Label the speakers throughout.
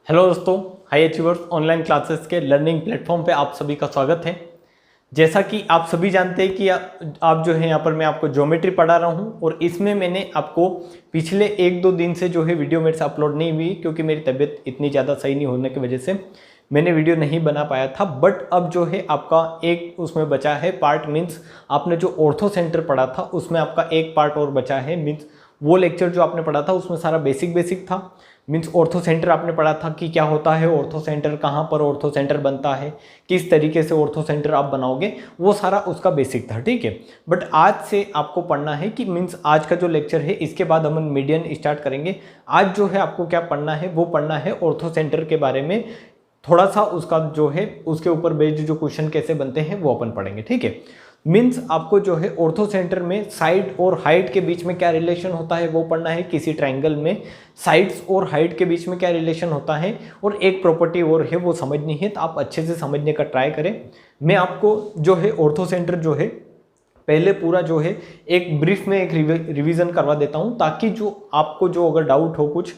Speaker 1: Hello दोस्तों, high achievers online classes के learning platform पे आप सभी का स्वागत है। जैसा कि आप सभी जानते हैं कि आप जो है यहाँ पर मैं आपको ज्योमेट्री पढ़ा रहा हूँ और इसमें मैंने आपको पिछले 1-2 दिन से जो है वीडियो मेरे से अपलोड नहीं हुई क्योंकि मेरी तबीयत इतनी ज़्यादा सही नहीं होने की वजह से मैंने वीडियो नहीं बना पाया था। बट अब जो है आपका एक उसमें बचा है पार्ट, मीन्स आपने जो ऑर्थो सेंटर पढ़ा था उसमें आपका एक पार्ट और बचा है। मीन्स वो लेक्चर जो आपने पढ़ा था उसमें सारा बेसिक था। मीन्स ऑर्थो सेंटर आपने पढ़ा था कि क्या होता है ऑर्थो सेंटर, कहाँ पर ऑर्थो सेंटर बनता है, किस तरीके से ऑर्थो सेंटर आप बनाओगे, वो सारा उसका बेसिक था। ठीक है, बट आज से आपको पढ़ना है कि मीन्स आज का जो लेक्चर है इसके बाद हम मीडियन स्टार्ट करेंगे। आज जो है आपको क्या पढ़ना है, वो पढ़ना है ऑर्थो सेंटर के बारे में। थोड़ा सा उसका जो है उसके ऊपर बेस्ड जो क्वेश्चन कैसे बनते हैं वो अपन पढ़ेंगे। ठीक है, मीन्स आपको जो है ऑर्थो सेंटर में साइड और हाइट के बीच में क्या रिलेशन होता है वो पढ़ना है। किसी ट्राइंगल में साइड्स और हाइट के बीच में क्या रिलेशन होता है और एक प्रॉपर्टी और है वो समझनी है, तो आप अच्छे से समझने का ट्राई करें। मैं आपको जो है ऑर्थो सेंटर जो है पहले पूरा जो है एक ब्रीफ में एक रिवीजन करवा देता हूं, ताकि जो आपको जो अगर डाउट हो कुछ,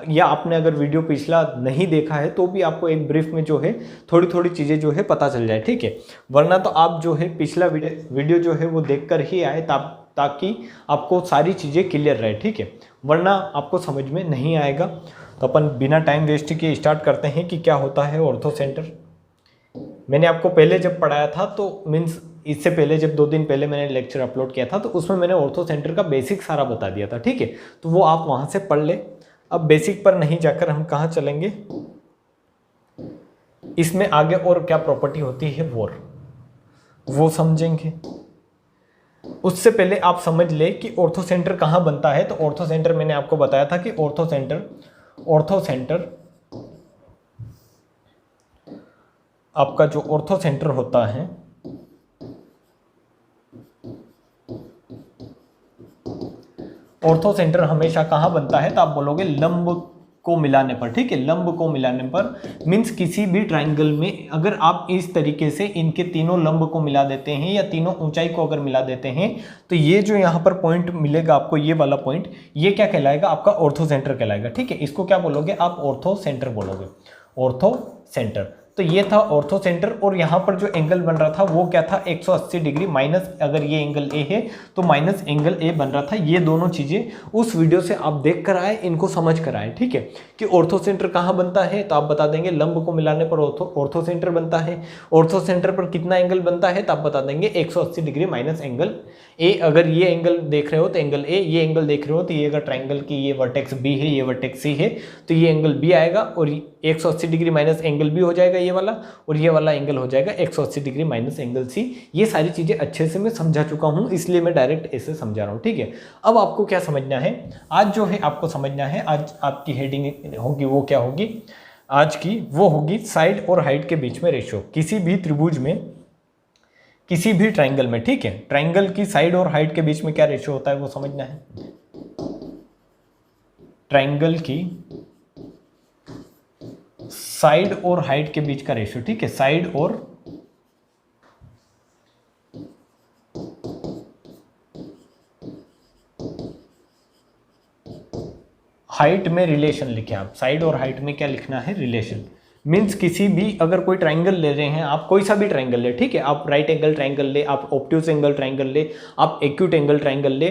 Speaker 1: या आपने अगर वीडियो पिछला नहीं देखा है तो भी आपको एक ब्रीफ में जो है थोड़ी थोड़ी चीज़ें जो है पता चल जाए। ठीक है, वरना तो आप जो है पिछला वीडियो जो है वो देख कर ही आए ताकि आपको सारी चीज़ें क्लियर रहे। ठीक है, वरना आपको समझ में नहीं आएगा। तो अपन बिना टाइम वेस्ट किए स्टार्ट करते हैं कि क्या होता है ऑर्थो सेंटर। मैंने आपको पहले जब पढ़ाया था तो मीन्स इससे पहले जब 2 दिन पहले मैंने लेक्चर अपलोड किया था तो उसमें मैंने ऑर्थो सेंटर का बेसिक सारा बता दिया था। ठीक है, तो वो आप वहां से पढ़ ले। अब बेसिक पर नहीं जाकर हम कहाँ चलेंगे, इसमें आगे और क्या प्रॉपर्टी होती है वो समझेंगे। उससे पहले आप समझ ले कि ऑर्थो सेंटर कहाँ बनता है। तो ऑर्थो सेंटर मैंने आपको बताया था कि ऑर्थो सेंटर आपका जो ऑर्थो सेंटर होता है ऑर्थो सेंटर हमेशा कहाँ बनता है, तो आप बोलोगे लंब को मिलाने पर। ठीक है, लंब को मिलाने पर मीन्स किसी भी ट्राइंगल में अगर आप इस तरीके से इनके तीनों लंब को मिला देते हैं या तीनों ऊंचाई को अगर मिला देते हैं तो ये जो यहाँ पर पॉइंट मिलेगा आपको, ये वाला पॉइंट, ये क्या कहलाएगा, आपका ऑर्थो सेंटर कहलाएगा। ठीक है, इसको क्या बोलोगे आप, ऑर्थो सेंटर बोलोगे, ऑर्थो सेंटर। तो ये था ऑर्थो सेंटर और यहाँ पर जो एंगल बन रहा था वो क्या था, 180 डिग्री माइनस, अगर ये एंगल ए है तो माइनस एंगल ए बन रहा था। ये दोनों चीजें उस वीडियो से आप देख कर आए, इनको समझ कर आए। ठीक है, कि ऑर्थो सेंटर कहाँ बनता है, तो आप बता देंगे लंब को मिलाने पर ऑर्थो सेंटर बनता है। ऑर्थो सेंटर पर कितना एंगल बनता है, तो आप बता देंगे 180 डिग्री माइनस एंगल ए। अगर ये एंगल देख रहे हो तो एंगल ए, ये एंगल देख रहे हो तो ये अगर ट्राइंगल की ये वर्टेक्स बी है, ये वर्टेक्स सी है, तो ये एंगल बी आएगा और 180 डिग्री माइनस एंगल बी हो जाएगा ये वाला, और ये वाला एंगल हो जाएगा 180 डिग्री माइनस एंगल सी। ये सारी चीजें अच्छे से मैं समझा चुका हूं, इसलिए मैं डायरेक्ट ऐसे समझा रहा हूं। ठीक है, अब आपको क्या समझना है, आज जो है आपको समझना है, आज आपकी हेडिंग होगी वो क्या होगी, आज की वो होगी साइड और हाइट के बीच में रेशियो। किसी भी त्रिभुज में, किसी भी ट्राइंगल में, ठीक है, ट्राइंगल की साइड और हाइट के बीच में क्या रेशियो होता है वो समझना है। ट्राइंगल की साइड और हाइट के बीच का रेशियो। ठीक है, साइड और हाइट में रिलेशन लिखे आप। साइड और हाइट में क्या लिखना है, रिलेशन। मीन्स किसी भी अगर कोई ट्राइंगल ले रहे हैं आप, कोई सा भी ट्राइंगल ले, ठीक है, आप राइट एंगल ट्राइंगल ले, आप ऑब्ट्यूज एंगल ट्राइंगल ले, आप एक्यूट एंगल ट्राइंगल ले,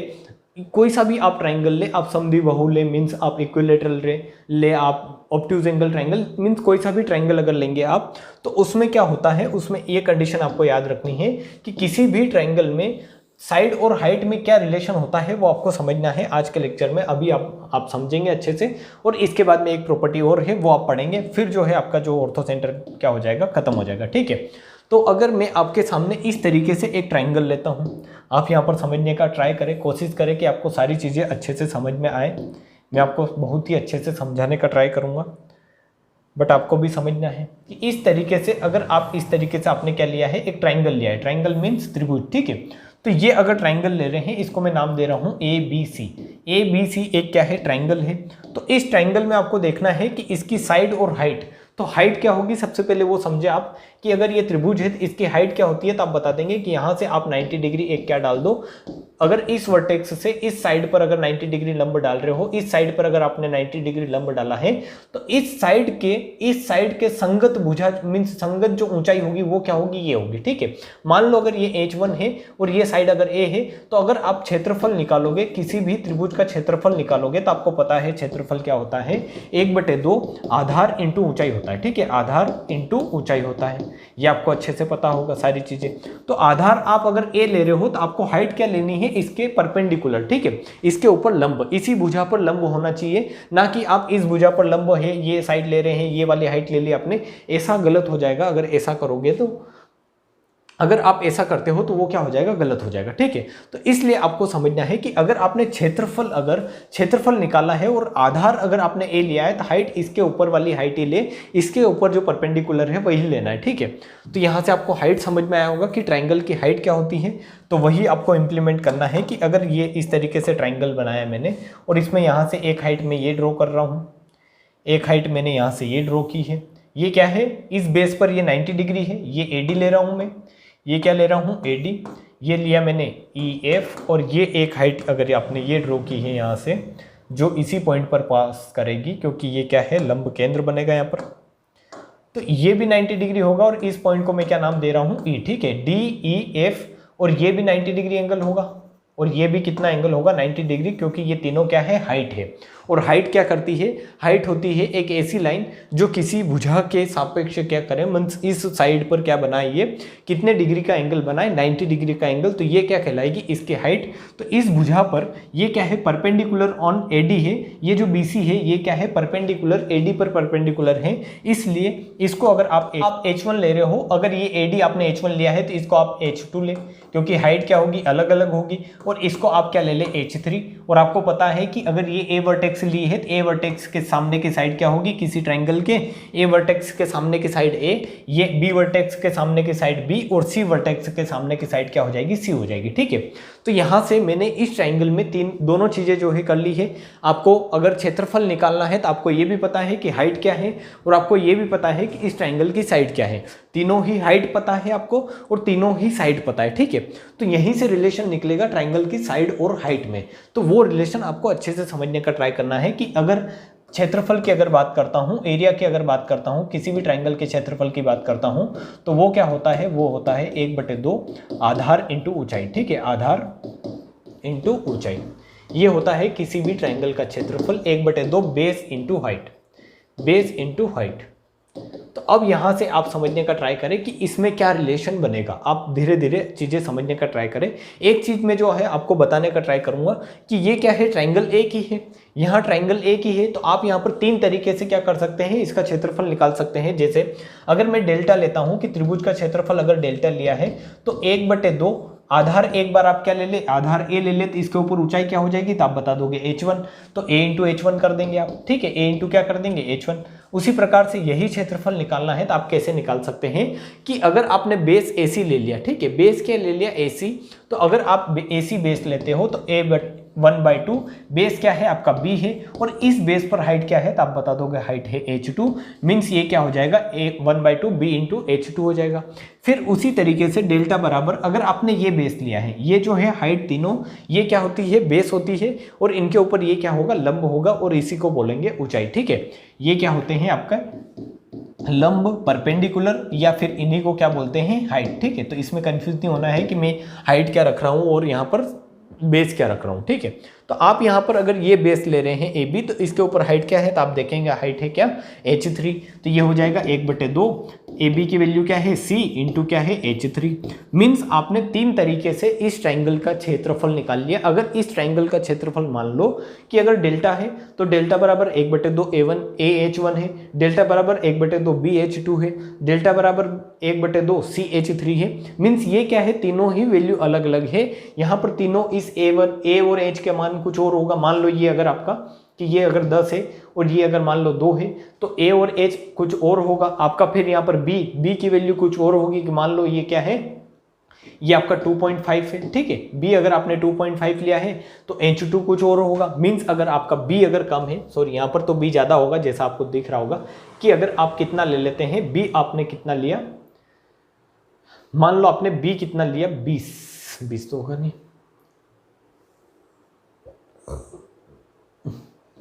Speaker 1: कोई सा भी आप ट्राइंगल ले, आप समद्विबाहु ले, मीन्स आप इक्विलेटरल ले, आप ऑब्ट्यूज एंगल ट्राइंगल, मीन्स कोई सा भी ट्राइंगल अगर लेंगे आप, तो उसमें क्या होता है, उसमें ये कंडीशन आपको याद रखनी है कि किसी भी ट्राइंगल में साइड और हाइट में क्या रिलेशन होता है वो आपको समझना है आज के लेक्चर में। अभी आप समझेंगे अच्छे से, और इसके बाद में एक प्रॉपर्टी और है वो आप पढ़ेंगे, फिर जो है आपका जो ऑर्थो सेंटर क्या हो जाएगा, खत्म हो जाएगा। ठीक है, तो अगर मैं आपके सामने इस तरीके से एक ट्राइंगल लेता हूँ, आप यहाँ पर समझने का ट्राई करें, कोशिश करें कि आपको सारी चीज़ें अच्छे से समझ में आए। मैं आपको बहुत ही अच्छे से समझाने का ट्राई करूँगा, बट आपको भी समझना है कि इस तरीके से, अगर आप इस तरीके से आपने क्या लिया है, एक ट्राइंगल लिया है, ट्राइंगल मीन्स त्रिभुज। ठीक है, तो ये अगर ट्राइंगल ले रहे हैं, इसको मैं नाम दे रहा हूं ABC। ABC एक क्या है, ट्राइंगल है। तो इस ट्राइंगल में आपको देखना है कि इसकी साइड और हाइट तो हाइट क्या होगी सबसे पहले वो समझे आप कि अगर ये त्रिभुज है तो इसकी हाइट क्या होती है, तो आप बता देंगे कि यहाँ से आप 90 डिग्री एक क्या डाल दो, अगर इस वर्टेक्स से इस साइड पर अगर 90 डिग्री लंब डाल रहे हो, इस साइड पर अगर आपने 90 डिग्री लंब डाला है तो इस साइड के संगत भुजा मींस संगत जो ऊंचाई होगी वो क्या होगी, ये होगी। ठीक है, मान लो अगर ये H1 है और ये साइड अगर A है, तो अगर आप क्षेत्रफल निकालोगे, किसी भी त्रिभुज का क्षेत्रफल निकालोगे तो आपको पता है क्षेत्रफल क्या होता है, 1/2 आधार इंटू ऊंचाई होता है। ठीक है, आधार इंटू ऊंचाई होता है, ये आपको अच्छे से पता होगा सारी चीजें। तो आधार आप अगर A ले रहे हो तो आपको हाइट क्या लेनी है, इसके परपेंडिकुलर। ठीक है, इसके ऊपर लंब, इसी भुजा पर लंब होना चाहिए, ना कि आप इस भुजा पर लंब है ये साइड ले रहे हैं, ये वाली हाइट ले ली आपने, ऐसा गलत हो जाएगा। अगर ऐसा करोगे तो, अगर आप ऐसा करते हो तो वो क्या हो जाएगा, गलत हो जाएगा। ठीक है, तो इसलिए आपको समझना है कि अगर आपने क्षेत्रफल निकाला है और आधार अगर आपने ए लिया है तो हाइट इसके ऊपर वाली हाइट ही ले, इसके ऊपर जो परपेंडिकुलर है वही लेना है। ठीक है, तो यहाँ से आपको हाइट समझ में आया होगा कि ट्राइंगल की हाइट क्या होती है, तो वही आपको इंप्लीमेंट करना है कि अगर ये इस तरीके से ट्राइंगल बनाया मैंने और इसमें यहाँ से एक हाइट में ये ड्रॉ कर रहा हूँ, एक हाइट मैंने यहाँ से ये ड्रॉ की है, ये क्या है, इस बेस पर ये 90 डिग्री है, ये AD ले रहा हूँ मैं, ये क्या ले रहा हूँ AD, ये लिया मैंने EF, और ये एक हाइट अगर आपने ये ड्रॉ की है यहाँ से जो इसी पॉइंट पर पास करेगी, क्योंकि ये क्या है, लंब केंद्र बनेगा यहाँ पर, तो ये भी 90 डिग्री होगा और इस पॉइंट को मैं क्या नाम दे रहा हूँ E। ठीक है, DEF, और ये भी 90 डिग्री एंगल होगा और ये भी कितना एंगल होगा, 90 डिग्री, क्योंकि ये तीनों क्या है, हाइट है। और हाइट क्या करती है, हाइट होती है एक ऐसी लाइन जो किसी भुजा के सापेक्ष क्या करे, मींस इस साइड पर क्या बनाए, ये कितने डिग्री का एंगल बनाए, 90 डिग्री का एंगल, तो ये क्या कहलाएगी, इसकी हाइट। तो इस भुजा पर ये क्या है, परपेंडिकुलर ऑन AD है, ये जो BC है ये क्या है, परपेंडिकुलर AD पर परपेंडिकुलर है, इसलिए इसको अगर आप H1 ले रहे हो, अगर ये AD आपने H1 लिया है तो इसको आप H2 ले, क्योंकि हाइट क्या होगी, अलग अलग होगी, और इसको आप क्या ले ले, H3। और आपको पता है कि अगर ये A वर्टेक्स ली है तो A वर्टेक्स के सामने की साइड क्या होगी, किसी ट्राइंगल के A वर्टेक्स के सामने की साइड A, ये B वर्टेक्स के सामने की साइड B, और C वर्टेक्स के सामने की साइड क्या हो जाएगी, C हो जाएगी। ठीक है, तो यहाँ से मैंने इस ट्राइंगल में दोनों चीजें जो है कर ली है। आपको अगर क्षेत्रफल निकालना है तो आपको ये भी पता है कि हाइट क्या है, और आपको ये भी पता है कि इस ट्राइंगल की साइड क्या है, तीनों ही हाइट पता है आपको और तीनों ही साइड पता है। ठीक है, तो यहीं से रिलेशन निकलेगा ट्राइंगल की साइड और हाइट में, तो वो रिलेशन आपको अच्छे से समझने का ट्राई करना है कि अगर क्षेत्रफल की अगर बात करता हूं, एरिया की अगर बात करता हूं, किसी भी ट्राइंगल के क्षेत्रफल की बात करता हूं, तो वो क्या होता है, वो होता है 1/2 आधार इंटू ऊंचाई। ठीक है, आधार इंटू ऊंचाई, ये होता है किसी भी ट्राइंगल का क्षेत्रफल, 1/2 base into height, base into height. तो अब यहां से आप समझने का ट्राई करें कि इसमें क्या रिलेशन बनेगा, आप धीरे धीरे चीजें समझने का ट्राई करें। एक चीज में जो है आपको बताने का ट्राई करूंगा कि ये क्या है, ट्राइंगल एक ही है, यहाँ ट्राइंगल एक ही है, तो आप यहाँ पर 3 तरीके से क्या कर सकते हैं, इसका क्षेत्रफल निकाल सकते हैं। जैसे अगर मैं डेल्टा लेता हूं कि त्रिभुज का क्षेत्रफल अगर डेल्टा लिया है तो 1/2 आधार, एक बार आप क्या ले ले, आधार A ले ले, तो इसके ऊपर ऊंचाई क्या हो जाएगी, तो आप बता दोगे H1, तो A इंटू H1 कर देंगे आप। ठीक है, A इंटू क्या कर देंगे, H1। उसी प्रकार से यही क्षेत्रफल निकालना है तो आप कैसे निकाल सकते हैं कि अगर आपने बेस AC ले लिया, ठीक है, बेस क्या ले लिया, AC, तो अगर आप AC बेस लेते हो तो A1/2 बेस क्या है आपका B है, और इस बेस पर हाइट क्या है, तो आप बता दोगे हाइट है H2, मीन्स ये क्या हो जाएगा, A1/2 B इंटू H2 हो जाएगा। फिर उसी तरीके से डेल्टा बराबर, अगर आपने ये बेस लिया है, ये जो है हाइट तीनों ये क्या होती है, बेस होती है, और इनके ऊपर ये क्या होगा, लंब होगा, और इसी को बोलेंगे ऊंचाई। ठीक है, ये क्या होते हैं आपका लंब, परपेंडिकुलर, या फिर इन्हीं को क्या बोलते हैं, हाइट। ठीक है, तो इसमें कंफ्यूज नहीं होना है कि मैं हाइट क्या रख रहा हूं और यहाँ पर बेस क्या रख रहा हूं। ठीक है, तो आप यहाँ पर अगर ये बेस ले रहे हैं AB, तो इसके ऊपर हाइट क्या है, तो आप देखेंगे हाइट है क्या, H3, तो ये हो जाएगा 1/2 AB की वैल्यू क्या है, C इंटू क्या है, H3। मीन्स आपने 3 तरीके से इस ट्राइंगल का क्षेत्रफल निकाल लिया। अगर इस ट्राइंगल का क्षेत्रफल मान लो कि अगर डेल्टा है तो डेल्टा बराबर 1/2 AH1 है, डेल्टा बराबर 1/2 BH2 है, डेल्टा बराबर 1/2 CH3 है। मीन्स ये क्या है, तीनों ही वैल्यू अलग अलग है। यहाँ पर तीनों इस A और H के मान कुछ और होगा। मान लो ये अगर आपका कि ये अगर 10 है और ये अगर मान लो 2 है, तो A और H कुछ और होगा आपका। फिर यहाँ पर B की वैल्यू कुछ और होगी कि मान लो ये क्या है, ये आपका 2.5 है, ठीक है। बी अगर आपने 2.5 लिया है तो H2 कुछ और होगा, मीन्स अगर आपका बी अगर कम है, सॉरी यहाँ पर तो बी ज़्यादा होगा, जैसा आपको दिख रहा होगा कि अगर आप कितना ले लेते हैं, बी आपने कितना लिया, मान लो आपने बी कितना लिया 20 तो होगा नहीं,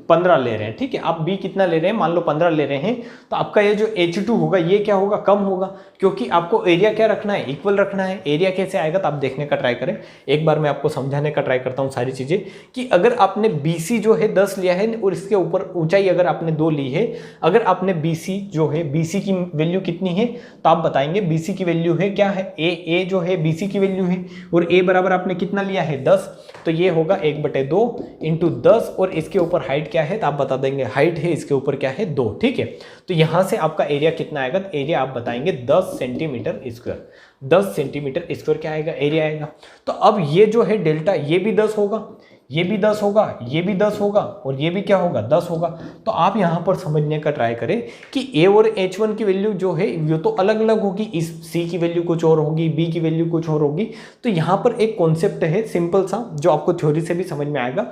Speaker 1: 15 ले रहे हैं, ठीक है। आप बी कितना ले रहे हैं, मान लो 15 ले रहे हैं, तो आपका ये जो H2 होगा ये क्या होगा, कम होगा, क्योंकि आपको एरिया क्या रखना है, इक्वल रखना है। एरिया कैसे आएगा तो आप देखने का ट्राई करें, एक बार मैं आपको समझाने का ट्राई करता हूँ सारी चीज़ें, कि अगर आपने BC जो है 10 लिया है और इसके ऊपर ऊंचाई अगर आपने 2 ली है, अगर आपने BC जो है, BC की वैल्यू कितनी है तो आप बताएंगे BC की वैल्यू है क्या है, ए जो है BC की वैल्यू है, और ए बराबर आपने कितना लिया है 10, तो ये होगा 1/2 इंटू 10, और इसके ऊपर हाइट क्या है तो आप बता देंगे हाइट है इसके ऊपर क्या है 2, ठीक है। तो यहां से आपका एरिया कितना आएगा, तो एरिया आप बताएंगे 10 सेंटीमीटर स्क्वायर, 10 सेंटीमीटर स्क्वायर क्या आएगा, एरिया आएगा। तो अब ये जो है डेल्टा, ये भी 10 होगा, ये भी 10 होगा, ये भी 10 होगा, और ये भी क्या होगा 10 होगा। तो आप यहां पर समझने का ट्राई करें कि ए और H1 की वैल्यू जो है वो तो अलग अलग होगी, इस C की वैल्यू कुछ और होगी, B की वैल्यू कुछ और होगी। तो यहां पर एक कॉन्सेप्ट है सिंपल सा, जो आपको थ्योरी से भी समझ में आएगा,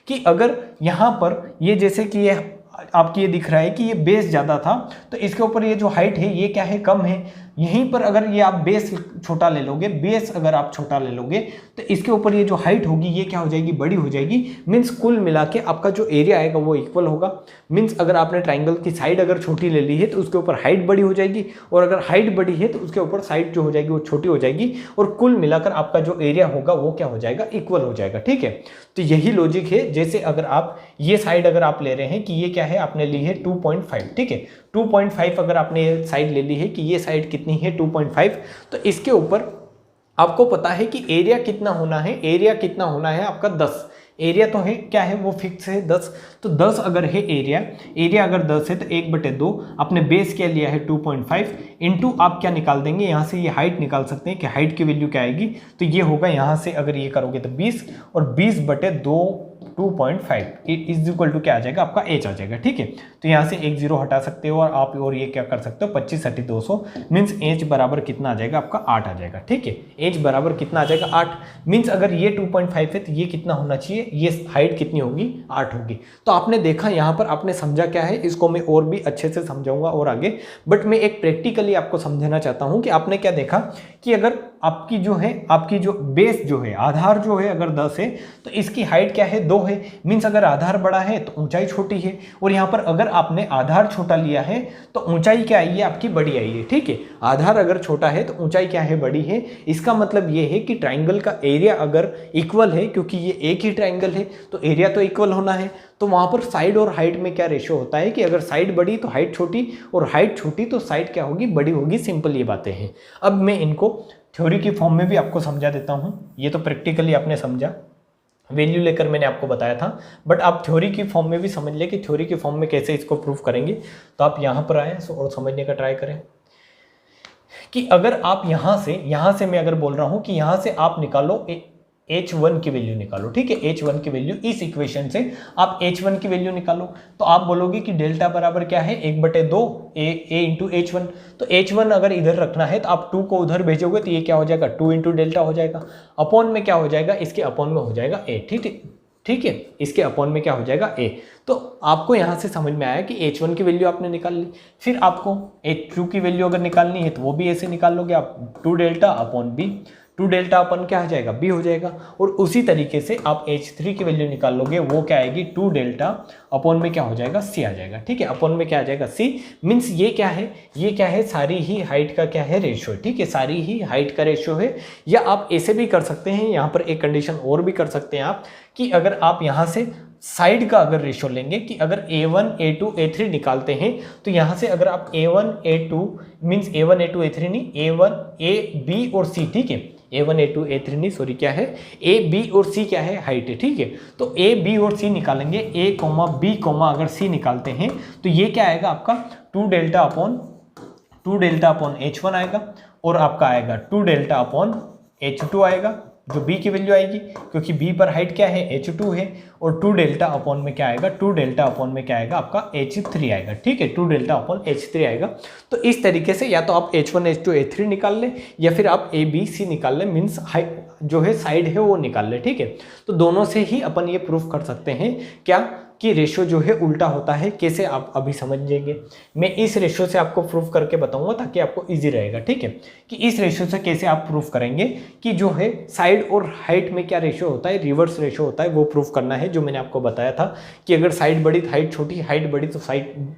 Speaker 1: कि अगर यहां पर ये जैसे कि ये आपकी ये दिख रहा है कि ये बेस ज़्यादा था, तो इसके ऊपर ये जो हाइट है ये क्या है, कम है। यहीं पर अगर ये आप बेस छोटा ले लोगे, बेस अगर आप छोटा ले लोगे, तो इसके ऊपर ये जो हाइट होगी ये क्या हो जाएगी, बड़ी हो जाएगी। मीन्स कुल मिला के आपका जो एरिया आएगा वो इक्वल होगा। मीन्स अगर आपने ट्राइंगल की साइड अगर छोटी ले ली है तो उसके ऊपर हाइट बड़ी हो जाएगी, और अगर हाइट बड़ी है तो उसके ऊपर साइड जो हो जाएगी वो छोटी हो जाएगी, और कुल मिलाकर आपका जो एरिया होगा वो क्या हो जाएगा, इक्वल हो जाएगा, ठीक है। तो यही लॉजिक है। जैसे अगर आप ये साइड अगर आप ले रहे हैं कि ये क्या है, आपने ली है 2.5, ठीक है, 2.5 अगर आपने ये साइड ले ली है कि ये साइड कितनी है 2.5, तो इसके ऊपर आपको पता है कि एरिया कितना होना है, एरिया कितना होना है आपका 10। एरिया तो है क्या है, वो फिक्स है 10। तो 10 अगर है एरिया, एरिया अगर 10 है तो 1/2 आपने बेस क्या लिया है 2.5 इंटू आप क्या निकाल देंगे, यहाँ से ये हाइट निकाल सकते हैं कि हाइट की वैल्यू क्या आएगी। तो ये होगा यहाँ से अगर ये करोगे तो 20, और 20/2 2.5 इज इक्वल टू क्या आ जाएगा, आपका H आ जाएगा, ठीक है। तो यहाँ से एक 0 हटा सकते हो, और आप और ये क्या कर सकते हो 25 × 200, मीन्स H बराबर कितना आ जाएगा, आपका 8 आ जाएगा, ठीक है। H बराबर कितना आ जाएगा 8, मीन्स अगर ये 2.5 है तो ये कितना होना चाहिए, ये हाइट कितनी होगी 8 होगी। तो आपने देखा यहाँ पर, आपने समझा क्या है, इसको मैं और भी अच्छे से समझाऊंगा और आगे, बट मैं एक प्रैक्टिकली आपको समझाना चाहता हूँ कि आपने क्या देखा कि अगर आपकी जो है, आपकी जो बेस जो है, आधार जो है अगर 10 है तो इसकी हाइट क्या है 2 है। मीन्स अगर आधार बड़ा है तो ऊंचाई छोटी है, और यहाँ पर अगर आपने आधार छोटा लिया है तो ऊंचाई क्या आई है, आपकी बड़ी आई है, ठीक है। आधार अगर छोटा है तो ऊंचाई क्या है, बड़ी है। इसका मतलब ये है कि ट्राइंगल का एरिया अगर इक्वल है, क्योंकि ये एक ही ट्राइंगल है तो एरिया तो इक्वल होना है। तो वहाँ पर साइड और हाइट में क्या रेशियो होता है कि अगर साइड बड़ी तो हाइट छोटी, और हाइट छोटी तो साइड क्या होगी, बड़ी होगी। सिंपल ये बातें हैं। अब मैं इनको थ्योरी की फॉर्म में भी आपको समझा देता हूँ। ये तो प्रैक्टिकली आपने समझा, वैल्यू लेकर मैंने आपको बताया था, बट आप थ्योरी की फॉर्म में भी समझ ले कि थ्योरी की फॉर्म में कैसे इसको प्रूफ करेंगे। तो आप यहाँ पर आए और समझने का ट्राई करें कि अगर आप यहाँ से मैं अगर बोल रहा हूँ कि यहाँ से आप निकालो H1 की वैल्यू निकालो, ठीक है। H1 की वैल्यू, इस इक्वेशन से आप H1 की वैल्यू निकालो, तो आप बोलोगे कि डेल्टा बराबर क्या है, 1/2 A इंटू H1। तो H1 अगर इधर रखना है तो आप 2 को उधर भेजोगे तो ये क्या हो जाएगा, 2 इंटू डेल्टा हो जाएगा। अपॉन में क्या हो जाएगा, इसके अपॉन में हो जाएगा A, ठीक है। इसके अपॉन में क्या हो जाएगा A। तो आपको यहाँ से समझ में आया कि H1 की वैल्यू आपने निकाल ली। फिर आपको H2 की वैल्यू अगर निकालनी है तो वो भी ऐसे निकाल लोगे आप, 2 डेल्टा अपॉन B, 2 डेल्टा अपन क्या आ जाएगा, B हो जाएगा। और उसी तरीके से आप H3 की वैल्यू निकाल लोगे, वो क्या आएगी, 2 डेल्टा अपॉन में क्या हो जाएगा, C आ जाएगा, ठीक है। अपॉन में क्या आ जाएगा, C। मीन्स ये क्या है, ये क्या है, सारी ही हाइट का क्या है, रेशियो है, ठीक है। सारी ही हाइट का रेशियो है। या आप ऐसे भी कर सकते हैं, यहाँ पर एक कंडीशन और भी कर सकते हैं आप, कि अगर आप यहाँ से साइड का अगर रेशियो लेंगे कि अगर A1 A2 A3 निकालते हैं, तो यहाँ से अगर आप A1 A2 means A1 A2 A3 नहीं, A1 A B और C, ठीक है। A1 A2 A3 नहीं, सॉरी, क्या है, A B और C क्या है, हाइट है, ठीक है। तो A B और C निकालेंगे, A B अगर C निकालते हैं तो ये क्या आएगा आपका 2 डेल्टा अपॉन H1 आएगा, और आपका आएगा 2 डेल्टा अपॉन H2 आएगा, जो b की वैल्यू आएगी, क्योंकि b पर हाइट क्या है, h2 है, और 2 डेल्टा अपॉन में क्या आएगा, 2 डेल्टा अपॉन में क्या आएगा आपका h3 आएगा, ठीक है, 2 डेल्टा अपॉन h3 आएगा। तो इस तरीके से या तो आप h1 h2 h3 निकाल लें या फिर आप a b c निकाल लें, मीन्स हाइट जो है साइड है वो निकाल लें, ठीक है। तो दोनों से ही अपन ये प्रूफ कर सकते हैं क्या कि रेशो जो है उल्टा होता है। कैसे आप अभी समझ जाएंगे, मैं इस रेशो से आपको प्रूफ करके बताऊंगा ताकि आपको इजी रहेगा, ठीक है, कि इस रेशो से कैसे आप प्रूफ करेंगे कि जो है साइड और हाइट में क्या रेशो होता है, रिवर्स रेशो होता है, वो प्रूफ करना है। जो मैंने आपको बताया था कि अगर साइड बड़ी तो हाइट छोटी, हाइट बड़ी तो साइड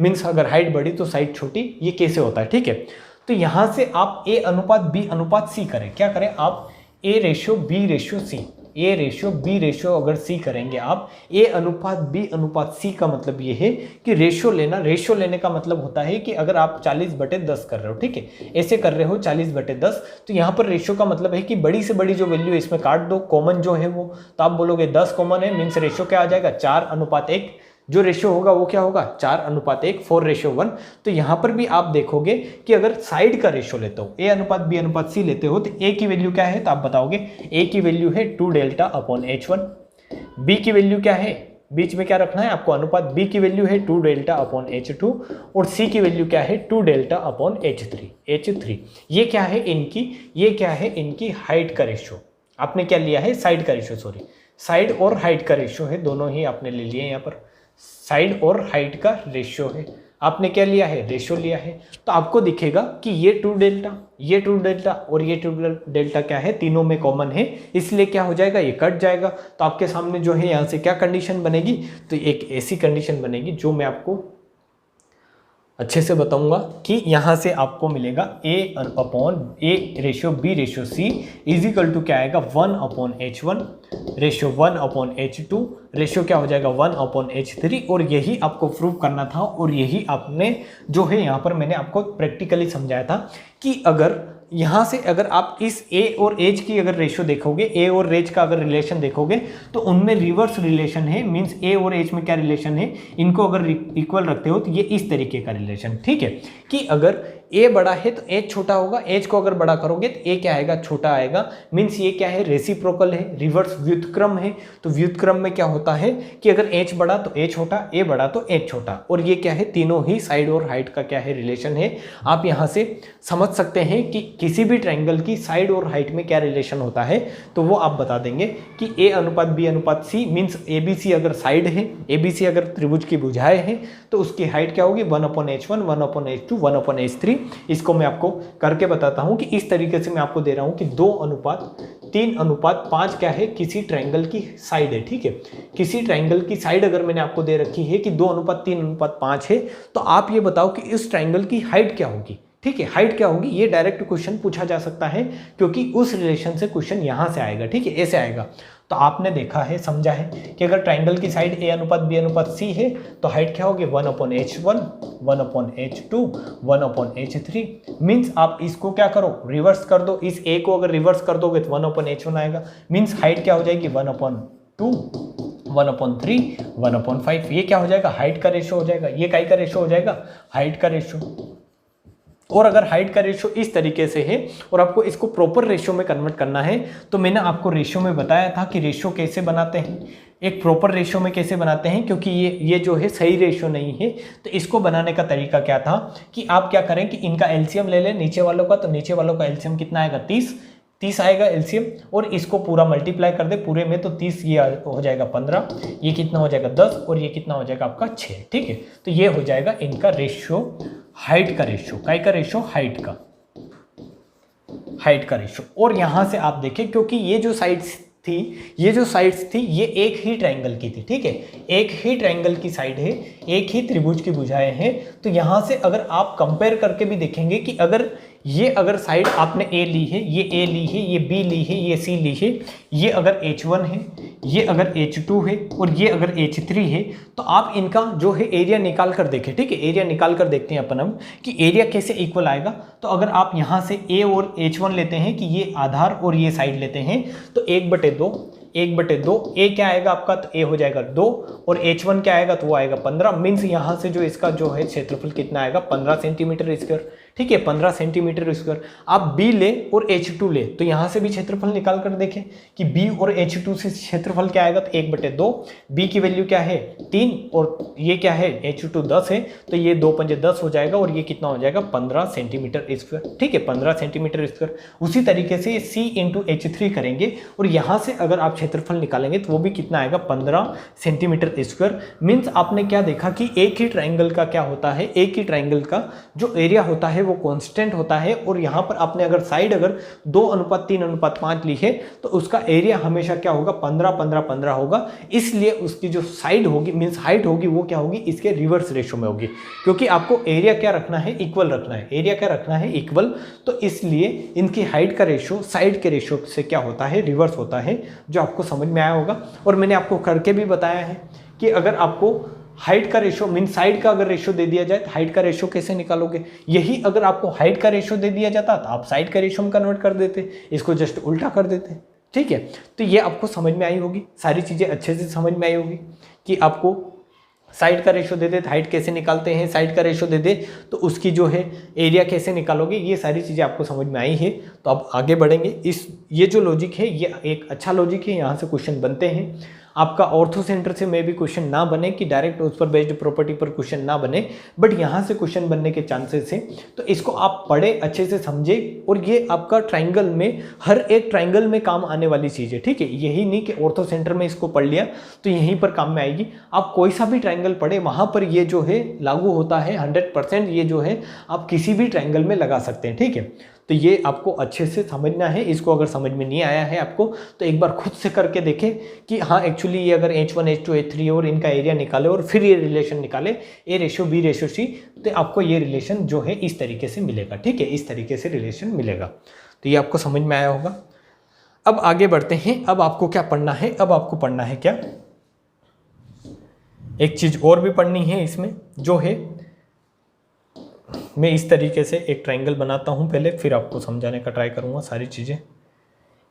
Speaker 1: मीन्स अगर हाइट बड़ी तो साइड छोटी, ये कैसे होता है, ठीक है। तो यहाँ से आप ए अनुपात बी अनुपात सी करें, क्या करें आप, ए रेशो बी रेशो सी, ए रेशो बी रेशो अगर सी करेंगे आप, ए अनुपात बी अनुपात सी का मतलब ये है कि रेशो लेना, रेशो लेने का मतलब होता है कि अगर आप 40/10 कर रहे हो, ठीक है, ऐसे कर रहे हो 40/10, तो यहाँ पर रेशो का मतलब है कि बड़ी से बड़ी जो वैल्यू इसमें काट दो, कॉमन जो है वो, तो आप बोलोगे 10 कॉमन है, मीन्स रेशो क्या आ जाएगा 4:1, जो रेशियो होगा वो क्या होगा 4:1, 4:1। तो यहाँ पर भी आप देखोगे कि अगर साइड का रेशियो लेते हो, ए अनुपात बी अनुपात सी लेते हो, तो ए की वैल्यू क्या है, तो आप बताओगे ए की वैल्यू है 2 डेल्टा अपॉन h1, बी की वैल्यू क्या है, बीच में क्या रखना है आपको अनुपात, बी की वैल्यू है 2 डेल्टा अपॉन h2 और सी की वैल्यू क्या है 2 डेल्टा अपॉन h3। ये क्या है इनकी, ये क्या है इनकी हाइट का रेशियो, आपने क्या लिया है साइड का रेशियो, सॉरी साइड और हाइट का रेशियो है, दोनों ही आपने ले लिए यहाँ पर, साइड और हाइट का रेशियो है, आपने क्या लिया है रेशियो लिया है। तो आपको दिखेगा कि ये 2 डेल्टा, ये 2 डेल्टा और ये 2 डेल्टा क्या है, तीनों में कॉमन है, इसलिए क्या हो जाएगा ये कट जाएगा। तो आपके सामने जो है यहाँ से क्या कंडीशन बनेगी, तो एक ऐसी कंडीशन बनेगी जो मैं आपको अच्छे से बताऊंगा कि यहाँ से आपको मिलेगा a upon A ratio B ratio C is equal to क्या आएगा 1/h1 रेशियो 1/h2 रेशियो क्या हो जाएगा 1/h3, और यही आपको प्रूव करना था, और यही आपने जो है यहाँ पर मैंने आपको प्रैक्टिकली समझाया था कि अगर यहाँ से अगर आप इस a और h की अगर रेशियो देखोगे, a और h का अगर रिलेशन देखोगे तो उनमें रिवर्स रिलेशन है, मींस a और h में क्या रिलेशन है, इनको अगर इक्वल रखते हो तो ये इस तरीके का रिलेशन, ठीक है, कि अगर a बड़ा है तो h छोटा होगा, h को अगर बड़ा करोगे तो a क्या आएगा छोटा आएगा, मींस ये क्या है रेसिप्रोकल है, रिवर्स व्युत्क्रम है। तो व्युत्क्रम में क्या होता है कि अगर h बड़ा तो a छोटा, a बड़ा तो h छोटा, और ये क्या है तीनों ही साइड और हाइट का क्या है रिलेशन है। आप यहाँ से समझ सकते हैं कि किसी भी ट्रायंगल की साइड और हाइट में क्या रिलेशन होता है, तो वो आप बता देंगे कि a अनुपात b अनुपात c, मीन्स ABC अगर साइड है, ABC अगर त्रिभुज की भुजाएं हैं तो उसकी हाइट क्या होगी 1/h1, 1/h2, 1/h3। इसको मैं आपको करके बताता हूं कि इस तरीके से मैं आपको दे रहा हूं कि 2:3:5 क्या है किसी ट्रायंगल की साइड है, ठीक है, किसी ट्रायंगल की साइड अगर मैंने आपको दे रखी है कि 2:3:5 है, तो आप ये बताओ कि इस ट्रायंगल की हाइट क्या होगी, ठीक है, हाइट क्या होगी। ये डायरेक्ट क्वेश्चन पूछा जा सकता है क्योंकि उस रिलेशन से क्वेश्चन यहां से आएगा, ठीक है, ऐसे आएगा। तो आपने देखा है, समझा है कि अगर ट्रायंगल की साइड a अनुपात b अनुपात c है तो हाइट क्या होगी 1/h1, 1/h2, 1/h3, मीन्स आप इसको क्या करो रिवर्स कर दो, इस a को अगर रिवर्स कर दोगे तो 1/h1 आएगा, मीन्स हाइट क्या हो जाएगी 1/2, 1/3, 1/5। ये क्या हो जाएगा हाइट का रेशियो हो जाएगा, ये काय का रेशियो हो जाएगा हाइट का रेशियो। और अगर हाइट का रेशियो इस तरीके से है और आपको इसको प्रॉपर रेशियो में कन्वर्ट करना है, तो मैंने आपको रेशियो में बताया था कि रेशियो कैसे बनाते हैं, एक प्रॉपर रेशियो में कैसे बनाते हैं, क्योंकि ये जो है सही रेशियो नहीं है। तो इसको बनाने का तरीका क्या था कि आप क्या करें कि इनका एलसीएम ले लें नीचे वालों का, तो नीचे वालों का एलसीएम कितना आएगा 30 आएगा एलसीएम, और इसको पूरा मल्टीप्लाई कर दे पूरे में, तो 30 ये हो जाएगा 15, ये कितना हो जाएगा 10, और ये कितना हो जाएगा आपका 6, ठीक है। तो ये हो जाएगा इनका रेशियो, हाइट का रेशियो, काय का रेशियो हाइट का रेशियो। और यहां से आप देखें क्योंकि ये जो साइड्स थी ये एक ही ट्रायंगल की थी, ठीक है, एक ही ट्रायंगल की साइड है, एक ही त्रिभुज की भुजाएं हैं। तो यहां से अगर आप कंपेयर करके भी देखेंगे कि अगर साइड आपने A ली है, ये A ली है, ये B ली है, ये C ली है, ये अगर H1 है, ये अगर H2 है और ये अगर H3 है, तो आप इनका जो है एरिया निकाल कर देखें, ठीक है, एरिया निकाल कर देखते हैं अपन हम कि एरिया कैसे इक्वल आएगा। तो अगर आप यहाँ से A और H1 लेते हैं कि ये आधार और ये साइड लेते हैं, तो 1/2 A क्या आएगा आपका, तो A हो जाएगा 2, और H1 क्या आएगा तो वो आएगा 15, मीन्स यहाँ से जो इसका जो है क्षेत्रफल कितना आएगा 15 सेंटीमीटर स्क्वायर, ठीक है, 15 सेंटीमीटर स्क्वायर। आप बी ले और H2 ले तो यहाँ से भी क्षेत्रफल निकाल कर देखें कि बी और H2 से क्षेत्रफल क्या आएगा, तो 1/2। बी की वैल्यू क्या है 3 और ये क्या है H2 10 है, तो ये 2 पंजे 10 हो जाएगा और ये कितना हो जाएगा 15 सेंटीमीटर स्क्वायर। ठीक है, 15 सेंटीमीटर स्क्वायर। उसी तरीके से C इंटू H3 करेंगे और यहाँ से अगर आप क्षेत्रफल निकालेंगे तो वो भी कितना आएगा 15 सेंटीमीटर स्क्वायर। मीन्स आपने क्या देखा कि एक ही ट्राइंगल का क्या होता है, एक ही ट्राइंगल का जो एरिया होता है वो कांस्टेंट होता है, और यहाँ पर आपने अगर साइड अगर 2:3:5 ली है तो उसका एरिया हमेशा क्या होगा 15-15-15 होगा। इसलिए उसकी जो साइड होगी मीन्स हाइट होगी वो क्या होगी इसके रिवर्स रेशो में होगी, क्योंकि आपको एरिया क्या रखना है इक्वल रखना है, एरिया क्या रखना है इक्वल। तो इसलिए इनकी हाइट का रेशो साइड के रेशो से क्या होता है रिवर्स होता है, जो आपको समझ में आया होगा। और मैंने आपको करके भी बताया है कि अगर आपको हाइट का रेशो मीन साइड का अगर रेशो दे दिया जाए तो हाइट का रेशो कैसे निकालोगे, यही अगर आपको हाइट का रेशो दे दिया जाता तो आप साइड का रेशो में कन्वर्ट कर देते, इसको जस्ट उल्टा कर देते। ठीक है, तो ये आपको समझ में आई होगी, सारी चीज़ें अच्छे से समझ में आई होगी कि आपको साइड का रेशो दे दे तो हाइट कैसे निकालते हैं, साइड का रेशो दे दे तो उसकी जो है एरिया कैसे निकालोगे, ये सारी चीज़ें आपको समझ में आई है। तो अब आगे बढ़ेंगे। ये जो लॉजिक है ये एक अच्छा लॉजिक है, यहाँ से क्वेश्चन बनते हैं। आपका ऑर्थो सेंटर से में भी क्वेश्चन ना बने कि डायरेक्ट उस पर बेस्ड प्रॉपर्टी पर क्वेश्चन ना बने, बट यहाँ से क्वेश्चन बनने के चांसेस हैं। तो इसको आप पढ़े अच्छे से समझे, और ये आपका ट्राइंगल में हर एक ट्राइंगल में काम आने वाली चीज़ है। ठीक है, यही नहीं कि ऑर्थो सेंटर में इसको पढ़ लिया तो यहीं पर काम में आएगी। आप कोई सा भी ट्राइंगल पढ़े वहाँ पर ये जो है लागू होता है 100%। ये जो है आप किसी भी ट्राइंगल में लगा सकते हैं। ठीक है, तो ये आपको अच्छे से समझना है। इसको अगर समझ में नहीं आया है आपको तो एक बार खुद से करके देखें कि हाँ एक्चुअली ये अगर H1 H2 H3 और इनका एरिया निकाले और फिर ये रिलेशन निकाले A:B:C, तो आपको ये रिलेशन जो है इस तरीके से मिलेगा। ठीक है, इस तरीके से रिलेशन मिलेगा। तो ये आपको समझ में आया होगा। अब आगे बढ़ते हैं। अब आपको क्या पढ़ना है, अब आपको पढ़ना है क्या, एक चीज़ और भी पढ़नी है इसमें, जो है मैं इस तरीके से एक ट्राइंगल बनाता हूं पहले, फिर आपको समझाने का ट्राई करूंगा सारी चीज़ें।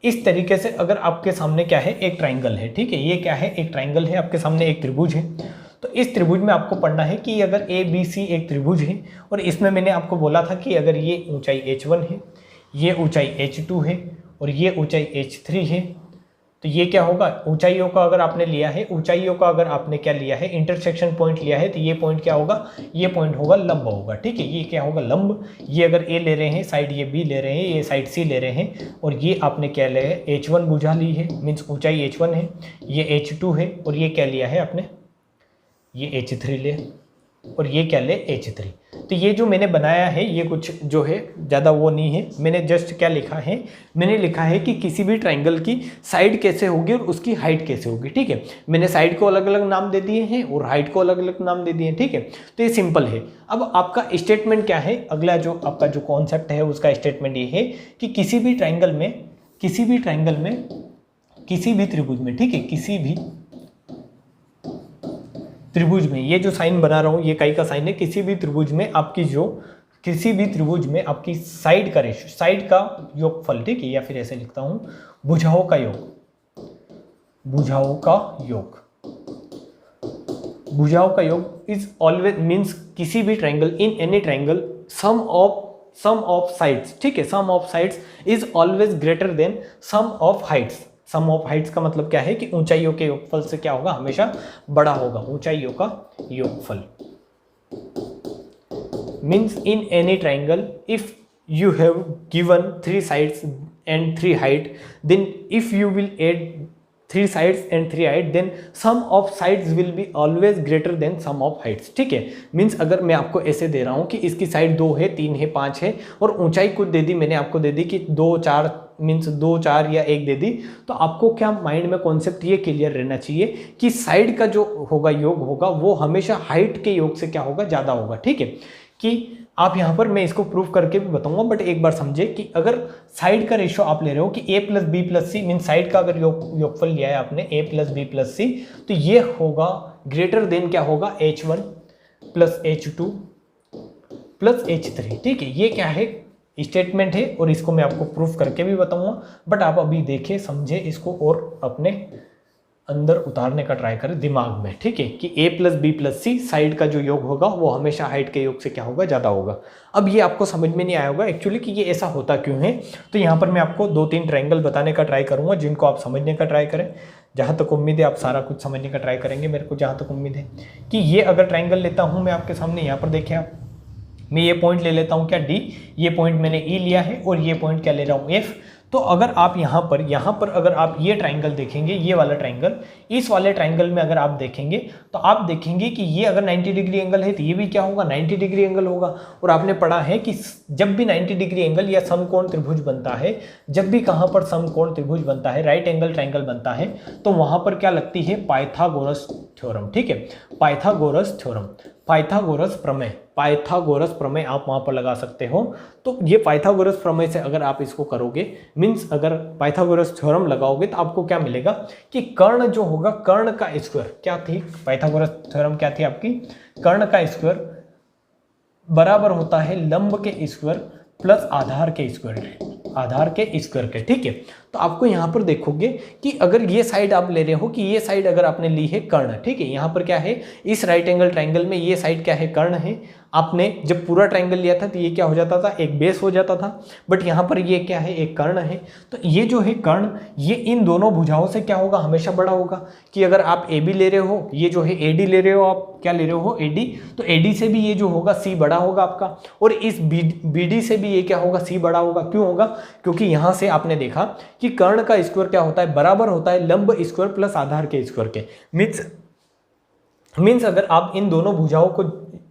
Speaker 1: इस तरीके से अगर आपके सामने क्या है एक ट्राइंगल है, ठीक है, ये क्या है एक ट्राइंगल है, आपके सामने एक त्रिभुज है। तो इस त्रिभुज में आपको पढ़ना है कि अगर ABC एक त्रिभुज है और इसमें मैंने आपको बोला था कि अगर ये ऊंचाई H1 है, ये ऊंचाई H2 है और ये ऊंचाई H3 है, तो ये क्या होगा ऊंचाइयों का अगर आपने लिया है, ऊंचाइयों का अगर आपने क्या लिया है इंटरसेक्शन पॉइंट लिया है, तो ये पॉइंट क्या होगा, ये पॉइंट होगा लंब होगा। ठीक है, ये क्या होगा लंब। ये अगर A ले रहे हैं साइड, ये B ले रहे हैं, ये साइड C ले रहे हैं, और ये आपने क्या लिया है H1 बुझा ली है, मीन्स ऊंचाई H1 है, ये H2 है, और ये क्या लिया है आपने, ये H3 ले, और ये क्या ले H3। तो ये जो मैंने बनाया है ये कुछ जो है ज़्यादा वो नहीं है, मैंने जस्ट क्या लिखा है, मैंने लिखा है कि किसी भी ट्राइंगल की साइड कैसे होगी और उसकी हाइट कैसे होगी। ठीक है, मैंने साइड को अलग अलग नाम दे दिए हैं और हाइट को अलग अलग नाम दे दिए हैं। ठीक है, तो ये सिंपल है। अब आपका स्टेटमेंट क्या है, अगला जो आपका जो कॉन्सेप्ट है उसका स्टेटमेंट ये है कि किसी भी ट्राइंगल में किसी भी त्रिभुज में, ठीक है, किसी भी त्रिभुज में, ये जो साइन बना रहा हूँ ये काई का साइन है, किसी भी त्रिभुज में आपकी साइड का रेशो, साइड का योगफल, ठीक है, या फिर ऐसे लिखता हूँ भुजाओं का योग इज ऑलवेज मीन्स किसी भी triangle, in any triangle sum of sides, ठीक है, sum of sides is always greater than sum of heights. Sum of heights का मतलब क्या है कि ऊंचाइयों के योगफल से क्या होगा, हमेशा बड़ा होगा ऊंचाइयों का योगफल। Means in any triangle if you have given 3 sides and 3 height, then if you will add 3 sides and 3 height, then sum of sides will be always greater than sum of heights। ठीक है, means अगर मैं आपको ऐसे दे रहा हूँ कि इसकी साइड 2 है, 3 है, 5 है और ऊंचाई कुछ दे दी, मैंने आपको दे दी कि 2 4 मीन्स 2 4 या 1 दे दी, तो आपको क्या माइंड में कॉन्सेप्ट ये क्लियर रहना चाहिए कि साइड का जो होगा योग होगा वो हमेशा हाइट के योग से क्या होगा, ज़्यादा होगा। ठीक है, कि आप यहाँ पर मैं इसको प्रूफ करके भी बताऊंगा, बट एक बार समझे कि अगर साइड का रेशो आप ले रहे हो कि A + B + C, mean side का अगर योगफल लिया है आपने A + B + C, तो ये होगा ग्रेटर देन क्या होगा, H1 + H2 + H3। ठीक है, ये क्या है, स्टेटमेंट है और इसको मैं आपको प्रूफ करके भी बताऊंगा, बट आप अभी देखें समझे इसको और अपने अंदर उतारने का ट्राई करें दिमाग में, ठीक है, कि a plus B plus C side का जो योग होगा वो हमेशा हाइट के योग से क्या होगा, ज़्यादा होगा। अब ये आपको समझ में नहीं आया होगा एक्चुअली कि ये ऐसा होता क्यों है। तो यहाँ पर मैं आपको 2-3 ट्रायंगल बताने का ट्राई करूँगा जिनको आप समझने का ट्राई करें। जहाँ तक उम्मीद है आप सारा कुछ समझने का ट्राई करेंगे, मेरे को जहाँ तक उम्मीद है कि ये अगर ट्रायंगल लेता हूँ मैं आपके सामने, यहाँ पर देखिए आप, मैं ये पॉइंट ले लेता हूँ क्या, डी, ये पॉइंट मैंने ई लिया है और ये पॉइंट क्या ले रहा हूँ, एफ। तो अगर आप यहाँ पर अगर आप ये ट्रायंगल देखेंगे, ये वाला ट्रायंगल, इस वाले ट्रायंगल में अगर आप देखेंगे तो आप देखेंगे कि ये अगर 90 डिग्री एंगल है तो ये भी क्या होगा, 90 डिग्री एंगल होगा। और आपने पढ़ा है कि जब भी 90 डिग्री एंगल या समकोण त्रिभुज बनता है, जब भी कहाँ पर समकोण त्रिभुज बनता है, राइट एंगल ट्रायंगल बनता है, तो वहाँ पर क्या लगती है, पाइथागोरस थ्योरम, ठीक है, पाइथागोरस थ्योरम, पाइथागोरस प्रमेय, पाइथागोरस प्रमेय आप वहाँ पर लगा सकते हो। तो ये पाइथागोरस प्रमेय से अगर आप इसको करोगे, मीन्स अगर पाइथागोरस थ्योरम लगाओगे तो आपको क्या मिलेगा कि कर्ण जो होगा, कर्ण का स्क्वायर क्या थी, पाइथागोरस थ्योरम क्या थी आपकी, कर्ण का स्क्वायर बराबर होता है लंब के स्क्वायर प्लस आधार के स्क्वायर, आधार के स्क्वायर के, ठीक है। तो आपको यहाँ पर देखोगे कि अगर ये साइड आप ले रहे हो कि ये साइड अगर आपने ली है कर्ण, ठीक है, यहाँ पर क्या है, इस राइट एंगल ट्रायंगल में ये साइड क्या है, कर्ण है। आपने जब पूरा ट्रायंगल लिया था तो ये क्या हो जाता था, एक बेस हो जाता था, बट यहाँ पर ये क्या है, एक कर्ण है। तो ये जो है कर्ण, ये इन दोनों भुजाओं से क्या होगा, हमेशा बड़ा होगा। कि अगर आप ए बी ले रहे हो, ये जो है ए डी ले रहे हो, आप क्या ले रहे हो, ए डी, तो ए डी से भी ये जो होगा सी बड़ा होगा आपका, और इस बी डी से भी ये क्या होगा, सी बड़ा होगा। क्यों होगा, क्योंकि यहाँ से आपने देखा कि कर्ण का स्क्वायर क्या होता है, बराबर होता है लंब स्क्वायर प्लस आधार के स्क्वायर के। मीन्स अगर आप इन दोनों भुजाओं को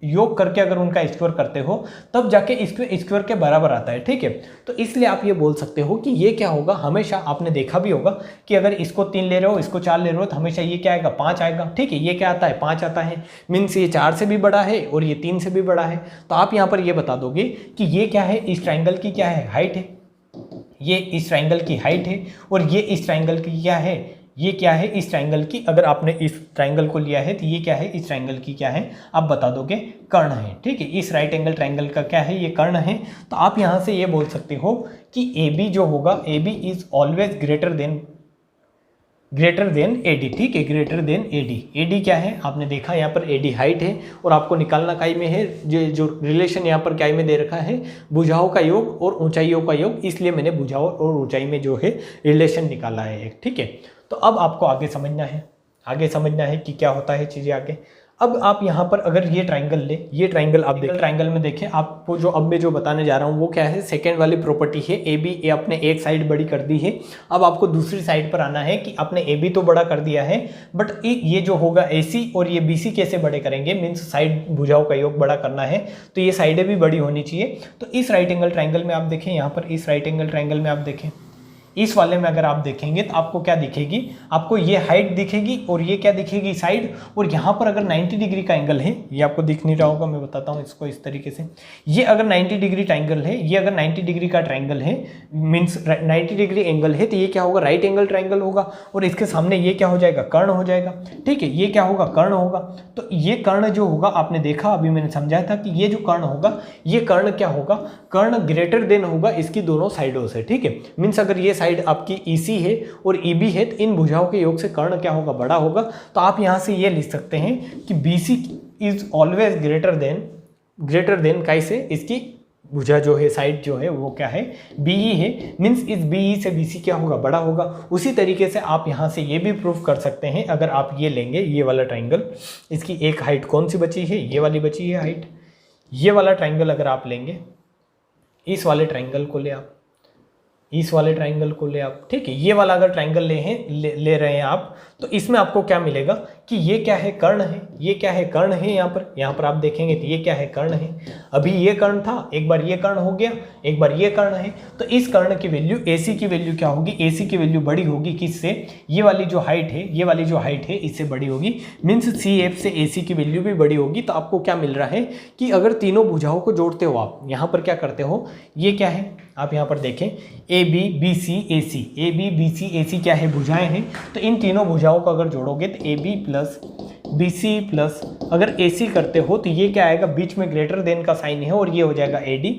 Speaker 1: योग करके अगर उनका स्क्वायर करते हो तब जाके स्क्वायर के बराबर आता है, ठीक है। तो इसलिए आप ये बोल सकते हो कि ये क्या होगा, हमेशा आपने देखा भी होगा कि अगर इसको 3 ले रहे हो, इसको 4 ले रहे हो, तो हमेशा ये क्या आएगा, 5 आएगा, ठीक है। ये क्या आता है, 5 आता है। मीन्स ये 4 से भी बड़ा है और ये 3 से भी बड़ा है। तो आप यहाँ पर ये बता दोगे कि ये क्या है, इस ट्राइंगल की क्या है, हाइट है, ये इस ट्राइंगल की हाइट है, और ये इस ट्राइंगल की क्या है, ये क्या है, इस ट्राइंगल की, अगर आपने इस ट्राइंगल को लिया है तो ये क्या है, इस ट्राइंगल की क्या है, आप बता दोगे कर्ण है, ठीक है। इस राइट एंगल ट्राइंगल का क्या है, ये कर्ण है। तो आप यहाँ से ये बोल सकते हो कि ए बी जो होगा, A B is always greater than A D, ठीक है, greater than A D. A D क्या है, आपने देखा यहाँ पर ए डी हाइट है, और आपको निकालना काय में है, जो रिलेशन यहाँ पर क्या में दे रखा है, भुजाओं का योग और ऊंचाइयों का योग, इसलिए मैंने भुजाओं और ऊंचाई में जो है रिलेशन निकाला है एक, ठीक है। तो अब आपको आगे समझना है कि क्या होता है चीज़ें आगे। अब आप यहाँ पर अगर ये ट्राइंगल ले, ये ट्राइंगल आप देखें, ट्राइंगल में देखें, आपको जो अब मैं जो बताने जा रहा हूँ वो क्या है, सेकेंड वाली प्रॉपर्टी है। ए बी, ए आपने एक साइड बड़ी कर दी है, अब आपको दूसरी साइड पर आना है कि आपने ए बी तो बड़ा कर दिया है, बट ये जो होगा ए सी और ये बी सी कैसे बड़े करेंगे, मीन्स साइड भुजाओं का योग बड़ा करना है, तो ये साइडें भी बड़ी होनी चाहिए। तो इस राइट एंगल ट्राइंगल में आप देखें, यहाँ पर इस राइट एंगल ट्राइंगल में आप देखें, इस वाले में अगर आप देखेंगे तो आपको क्या दिखेगी, आपको ये हाइट दिखेगी और ये क्या दिखेगी, साइड। और यहाँ पर अगर 90 डिग्री का एंगल है, ये आपको दिख नहीं रहा होगा, मैं बताता हूँ इसको इस तरीके से। ये अगर 90 डिग्री ट्राइंगल है, ये अगर 90 डिग्री का ट्राइंगल है, मीन्स 90 डिग्री एंगल है, तो ये क्या होगा, राइट एंगल ट्राइंगल होगा, और इसके सामने ये क्या हो जाएगा, कर्ण हो जाएगा, ठीक है। ये क्या होगा, कर्ण होगा। तो ये कर्ण जो होगा, आपने देखा, अभी मैंने समझाया था कि ये जो कर्ण होगा, ये कर्ण क्या होगा, कर्ण ग्रेटर देन होगा इसकी दोनों साइडों से, ठीक है। मीन्स अगर ये साइड आपकी EC है और EB है, तो इन भुजाओं के योग से कर्ण क्या होगा, बड़ा होगा। तो आप यहाँ से ये लिख सकते हैं कि BC is always greater then कैसे, इसकी भुजा जो है, साइड जो है वो क्या है, BE है। मीन्स इस BE से BC क्या होगा, बड़ा होगा। उसी तरीके से आप यहाँ से ये भी प्रूफ कर सकते हैं, अगर आप ये लेंगे, ये वाला ट्राइंगल, इसकी एक हाइट कौन सी बची है, ये वाली बची है हाइट। ये वाला ट्राइंगल अगर आप लेंगे, इस वाले ट्राइंगल को ले आप, इस वाले ट्राइंगल को ले आप, ठीक है। ये वाला अगर ट्राइंगल ले रहे हैं आप, तो इसमें आपको क्या मिलेगा कि ये क्या है, कर्ण है, ये क्या है, कर्ण है। यहाँ पर आप देखेंगे तो ये क्या है, कर्ण है। अभी ये कर्ण था, एक बार ये कर्ण हो गया, एक बार ये कर्ण है। तो इस कर्ण की वैल्यू, AC की वैल्यू क्या होगी, AC की वैल्यू बड़ी होगी किससे, ये वाली जो हाइट है, ये वाली जो हाइट है इससे बड़ी होगी। मीन्स CF से AC की वैल्यू भी बड़ी होगी। तो आपको क्या मिल रहा है कि अगर तीनों भुजाओं को जोड़ते हो आप, यहाँ पर क्या करते हो, ये क्या है, आप यहाँ पर देखें, AB BC AC, AB BC AC क्या है, भुजाएं हैं। तो इन तीनों भुजाओं को अगर जोड़ोगे तो AB प्लस BC प्लस अगर AC करते हो तो ये क्या आएगा, बीच में ग्रेटर देन का साइन है और ये हो जाएगा AD,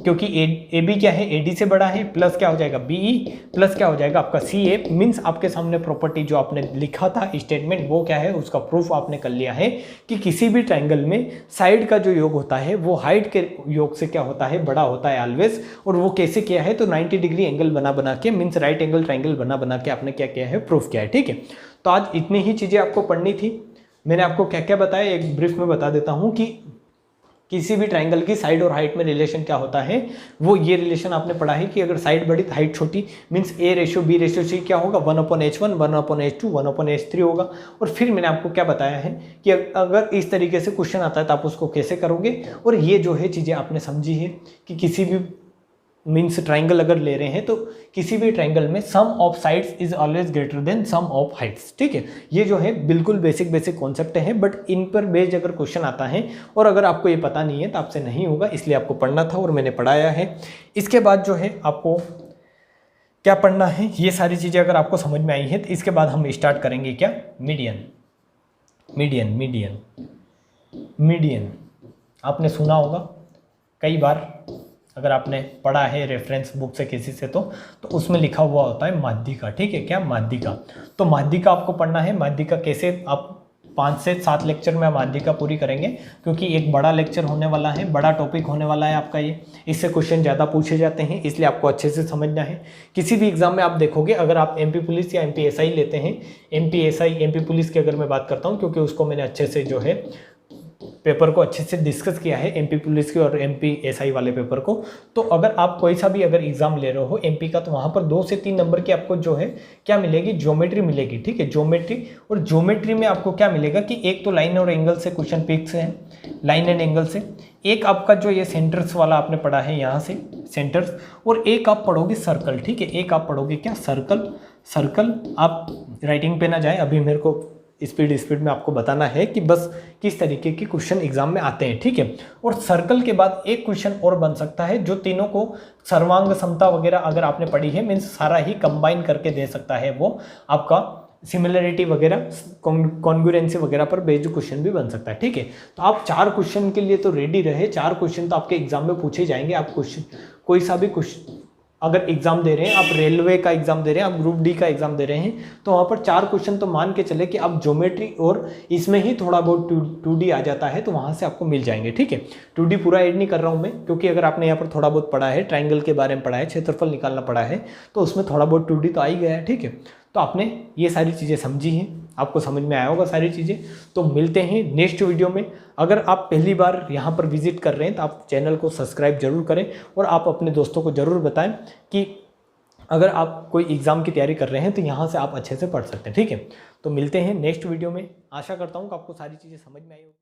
Speaker 1: क्योंकि ए बी क्या है, ए डी से बड़ा है, प्लस क्या हो जाएगा बी ई, प्लस क्या हो जाएगा आपका सी ए। मीन्स आपके सामने प्रॉपर्टी जो आपने लिखा था स्टेटमेंट वो क्या है, उसका प्रूफ आपने कर लिया है कि किसी भी ट्राइंगल में साइड का जो योग होता है वो हाइट के योग से क्या होता है, बड़ा होता है ऑलवेज। और वो कैसे किया है, तो 90 डिग्री एंगल बना के, मीन्स राइट एंगल ट्राइंगल बना के आपने क्या किया है, प्रूफ किया है। ठीक है, तो आज इतनी ही चीज़ें आपको पढ़नी थी। मैंने आपको क्या क्या बताया एक ब्रीफ में बता देता हूँ कि किसी भी ट्राइंगल की साइड और हाइट में रिलेशन क्या होता है। वो ये रिलेशन आपने पढ़ा है कि अगर साइड बड़ी तो हाइट छोटी, means A ratio B ratio C क्या होगा, 1/H1 1/H2 1/H3 होगा। और फिर मैंने आपको क्या बताया है कि अगर इस तरीके से क्वेश्चन आता है तो आप उसको कैसे करोगे। और ये जो है चीज़ें आपने समझी है कि किसी भी मीन्स ट्राइंगल अगर ले रहे हैं तो किसी भी ट्राइंगल में sum of sides is always greater than sum of heights. ठीक है, ये जो है बिल्कुल बेसिक कॉन्सेप्ट है, बट इन पर बेस्ड अगर क्वेश्चन आता है और अगर आपको ये पता नहीं है तो आपसे नहीं होगा, इसलिए आपको पढ़ना था और मैंने पढ़ाया है। इसके बाद जो है आपको क्या पढ़ना है, ये सारी चीज़ें अगर आपको समझ में आई है तो इसके बाद हम स्टार्ट करेंगे क्या, मीडियन। मीडियन मीडियन मीडियन आपने सुना होगा कई बार, अगर आपने पढ़ा है रेफरेंस बुक से किसी से तो उसमें लिखा हुआ होता है माध्यिका। ठीक है, क्या माध्यिका, तो माध्यिका आपको पढ़ना है। माध्यिका कैसे, आप 5 से 7 लेक्चर में माध्यिका पूरी करेंगे, क्योंकि एक बड़ा लेक्चर होने वाला है, बड़ा टॉपिक होने वाला है आपका ये। इससे क्वेश्चन ज़्यादा पूछे जाते हैं, इसलिए आपको अच्छे से समझना है। किसी भी एग्जाम में आप देखोगे, अगर आप MP पुलिस या MPSI लेते हैं, MP पुलिस की अगर मैं बात करता हूँ, क्योंकि उसको मैंने अच्छे से जो है पेपर को अच्छे से डिस्कस किया है, MP पुलिस की और MPSI वाले पेपर को। तो अगर आप कोई सा भी अगर एग्जाम ले रहे हो MP का, तो वहाँ पर 2 से 3 नंबर की आपको जो है क्या मिलेगी, ज्योमेट्री मिलेगी। ठीक है, ज्योमेट्री। और ज्योमेट्री में आपको क्या मिलेगा कि एक तो लाइन और एंगल से क्वेश्चन फिक्स है, लाइन एंड एंगल से। एक आपका जो ये सेंटर्स वाला आपने पढ़ा है यहाँ से सेंटर्स, और एक आप पढ़ोगे सर्कल। ठीक है, एक आप पढ़ोगे क्या, सर्कल। आप राइटिंग पे ना जाए, अभी मेरे को स्पीड में आपको बताना है कि बस किस तरीके के क्वेश्चन एग्जाम में आते हैं। ठीक है, और सर्कल के बाद एक क्वेश्चन और बन सकता है जो तीनों को सर्वांग समता वगैरह अगर आपने पढ़ी है, मीन्स सारा ही कंबाइन करके दे सकता है, वो आपका सिमिलरिटी वगैरह कॉन्ग्रुएंसी वगैरह पर बेस्ड क्वेश्चन भी बन सकता है। ठीक है, तो आप 4 क्वेश्चन के लिए तो रेडी रहे। 4 क्वेश्चन तो आपके एग्जाम में पूछे जाएंगे। आप क्वेश्चन कोई सा भी क्वेश्चन अगर एग्जाम दे रहे हैं, आप रेलवे का एग्जाम दे रहे हैं, आप ग्रुप डी का एग्जाम दे रहे हैं, तो वहाँ पर 4 क्वेश्चन तो मान के चले कि आप ज्योमेट्री और इसमें ही थोड़ा बहुत 2D आ जाता है, तो वहाँ से आपको मिल जाएंगे। ठीक है, 2D पूरा ऐड नहीं कर रहा हूँ मैं, क्योंकि अगर आपने यहाँ पर थोड़ा बहुत पढ़ा है, ट्राइंगल के बारे में पढ़ा है, क्षेत्रफल निकालना पड़ा है, तो उसमें थोड़ा बहुत 2D तो आ ही गया है। ठीक है, तो आपने ये सारी चीज़ें समझी हैं, आपको समझ में आया होगा सारी चीज़ें। तो मिलते हैं नेक्स्ट वीडियो में। अगर आप पहली बार यहाँ पर विजिट कर रहे हैं तो आप चैनल को सब्सक्राइब जरूर करें, और आप अपने दोस्तों को ज़रूर बताएं कि अगर आप कोई एग्ज़ाम की तैयारी कर रहे हैं तो यहाँ से आप अच्छे से पढ़ सकते हैं। ठीक है, तो मिलते हैं नेक्स्ट वीडियो में। आशा करता हूँ कि आपको सारी चीज़ें समझ में आई होगी।